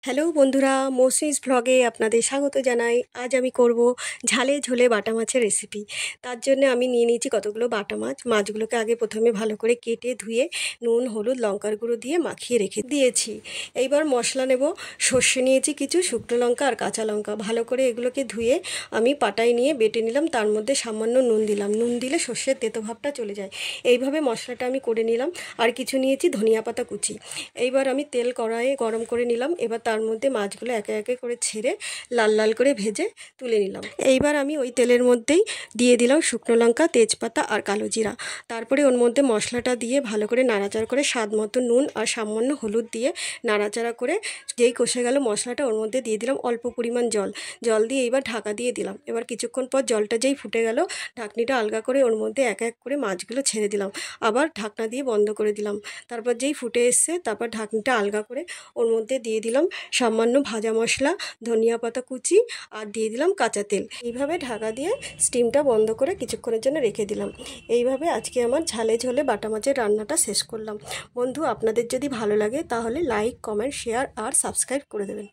Hello বন্ধুরা, মৌসুমীস ভ্লগে আপনাদের স্বাগত জানাই। আজ আমি করব ঝালে ঝোলে বাটা মাছের রেসিপি। তার জন্য আমি নিয়ে নিয়েছি কতগুলো বাটা মাছ। মাছগুলোকে আগে প্রথমে ভালো করে কেটে ধুয়ে নুন, হলুদ, লঙ্কার গুঁড়ো দিয়ে মাখিয়ে রেখে দিয়েছি। এইবার মশলা নেব। সর্ষে নিয়েছি কিছু, শুকনো লঙ্কা আর কাঁচা লঙ্কা। ভালো করে এগুলোকে ধুয়ে আমি পাটায় নিয়ে বেটে নিলাম। তার মধ্যে সামান্য নুন দিলাম। নুন দিলে সর্ষের তেতো ভাবটা চলে যায়। এইভাবে মশলাটা আমি করে নিলাম। আর কিছু নিয়েছি ধনিয়া পাতা কুচি। এইবার আমি তেল কড়াইয়ে গরম করে নিলাম। এবার তার মধ্যে মাছগুলো একে একে করে ছেড়ে লাল লাল করে ভেজে তুলে নিলাম। এইবার আমি ওই তেলের মধ্যেই দিয়ে দিলাম শুকনো লঙ্কা, তেজপাতা আর কালো জিরা। তারপরে ওর মধ্যে মশলাটা দিয়ে ভালো করে নাড়াচাড়া করে স্বাদ মতো নুন আর সামান্য হলুদ দিয়ে নাড়াচাড়া করে যেই কষে গেল মশলাটা, ওর মধ্যে দিয়ে দিলাম অল্প পরিমাণ জল দিয়ে এইবার ঢাকা দিয়ে দিলাম। এবার কিছুক্ষণ পর জলটা যেই ফুটে গেল, ঢাকনিটা আলগা করে ওর মধ্যে এক এক করে মাছগুলো ছেড়ে দিলাম। আবার ঢাকনা দিয়ে বন্ধ করে দিলাম। তারপর যেই ফুটে এসছে, তারপর ঢাকনিটা আলগা করে ওর মধ্যে দিয়ে দিলাম সামান্য ভাজা মশলা, ধনিয়া পাতা কুচি আর দিয়ে দিলাম কাঁচা তেল। এইভাবে ঢাকা দিয়ে স্টিমটা বন্ধ করে কিছুক্ষণের জন্য রেখে দিলাম। এইভাবে আজকে আমার ঝালে ঝোলে বাটা মাছের রান্নাটা শেষ করলাম। বন্ধু, আপনাদের যদি ভালো লাগে তাহলে লাইক, কমেন্ট, শেয়ার আর সাবস্ক্রাইব করে দেবেন।